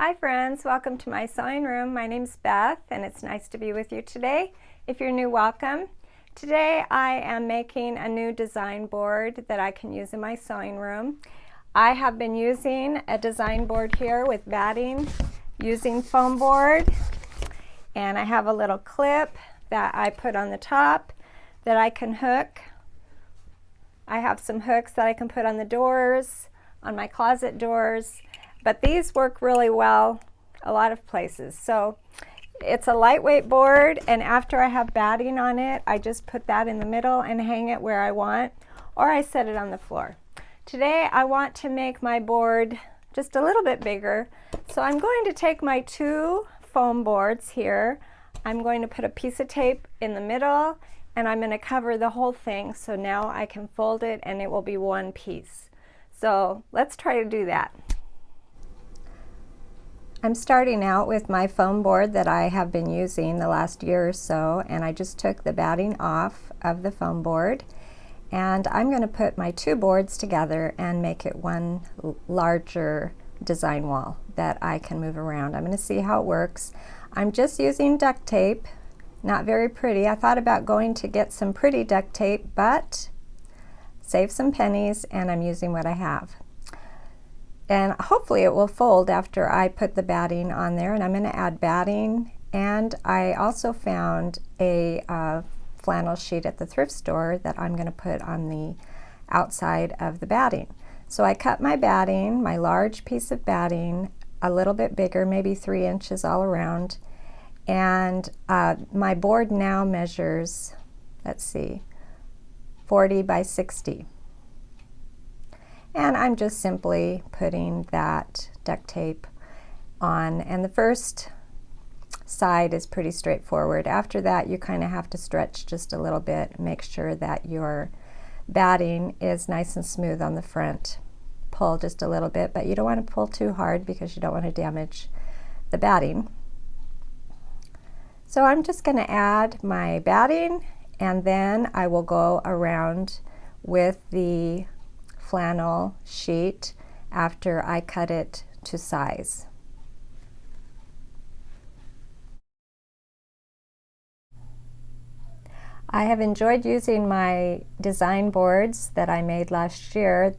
Hi friends, welcome to my sewing room. My name's Beth and it's nice to be with you today. If you're new, welcome. Today I am making a new design board that I can use in my sewing room. I have been using a design board here with batting using foam board, and I have a little clip that I put on the top that I can hook. I have some hooks that I can put on the doors, on my closet doors. But these work really well a lot of places. So it's a lightweight board, and after I have batting on it, I just put that in the middle and hang it where I want, or I set it on the floor. Today I want to make my board just a little bit bigger. So I'm going to take my two foam boards here. I'm going to put a piece of tape in the middle, and I'm going to cover the whole thing so now I can fold it and it will be one piece. So let's try to do that. I'm starting out with my foam board that I have been using the last year or so, and I just took the batting off of the foam board, and I'm going to put my two boards together and make it one larger design wall that I can move around. I'm going to see how it works. I'm just using duct tape, not very pretty. I thought about going to get some pretty duct tape, but save some pennies, and I'm using what I have. And hopefully it will fold after I put the batting on there, and I'm going to add batting. And I also found a flannel sheet at the thrift store that I'm going to put on the outside of the batting. So I cut my batting, my large piece of batting, a little bit bigger, maybe 3 inches all around. And my board now measures, let's see, 40 by 60. And I'm just simply putting that duct tape on, and the first side is pretty straightforward. After that, you kind of have to stretch just a little bit, make sure that your batting is nice and smooth on the front. Pull just a little bit, but you don't want to pull too hard because you don't want to damage the batting. So I'm just going to add my batting, and then I will go around with the flannel sheet after I cut it to size. I have enjoyed using my design boards that I made last year.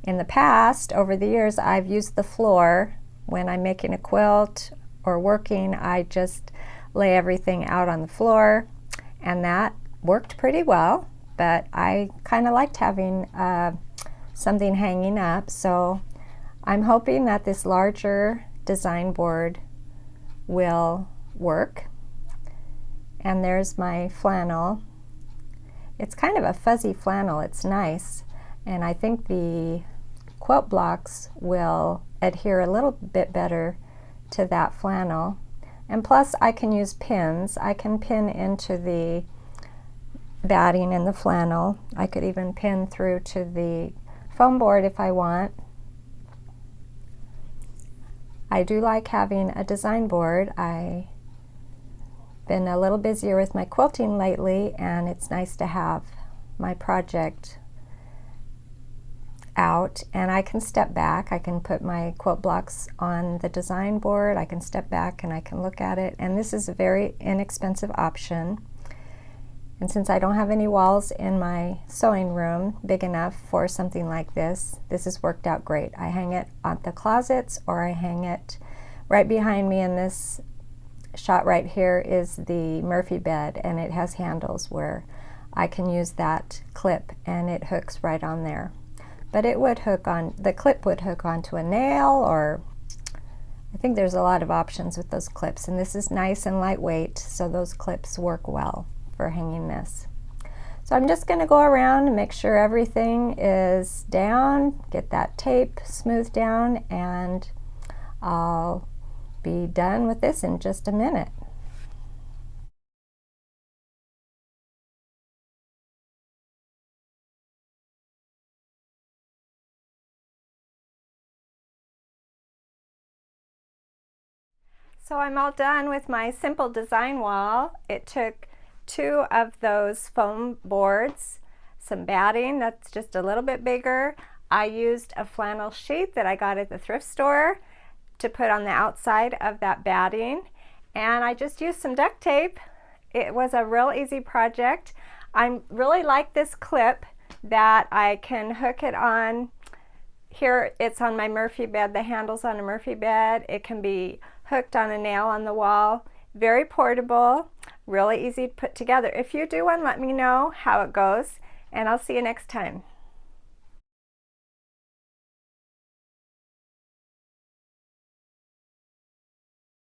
In the past, over the years, I've used the floor. When I'm making a quilt or working, I just lay everything out on the floor, and that worked pretty well, but I kind of liked having something hanging up, so I'm hoping that this larger design board will work. And there's my flannel. It's kind of a fuzzy flannel. It's nice, and I think the quilt blocks will adhere a little bit better to that flannel. And plus I can use pins. I can pin into the batting and the flannel. I could even pin through to the foam board if I want. I do like having a design board. I've been a little busier with my quilting lately, and it's nice to have my project out, and I can step back. I can put my quilt blocks on the design board. I can step back and I can look at it, and this is a very inexpensive option. And since I don't have any walls in my sewing room big enough for something like this, this has worked out great. I hang it on the closets, or I hang it right behind me. In this shot right here is the Murphy bed, and it has handles where I can use that clip, and it hooks right on there. But it would hook on, the clip would hook onto a nail, or I think there's a lot of options with those clips, and this is nice and lightweight, so those clips work well for hanging this. So I'm just going to go around and make sure everything is down, get that tape smoothed down, and I'll be done with this in just a minute. So I'm all done with my simple design wall. It took 2 of those foam boards, some batting that's just a little bit bigger. I used a flannel sheet that I got at the thrift store, to put on the outside of that batting, and I just used some duct tape. It was a real easy project. I really like this clip that I can hook it on. Here it's on my Murphy bed, the handle's on a Murphy bed. It can be hooked on a nail on the wall. Very portable, really easy to put together. If you do one, let me know how it goes, and I'll see you next time.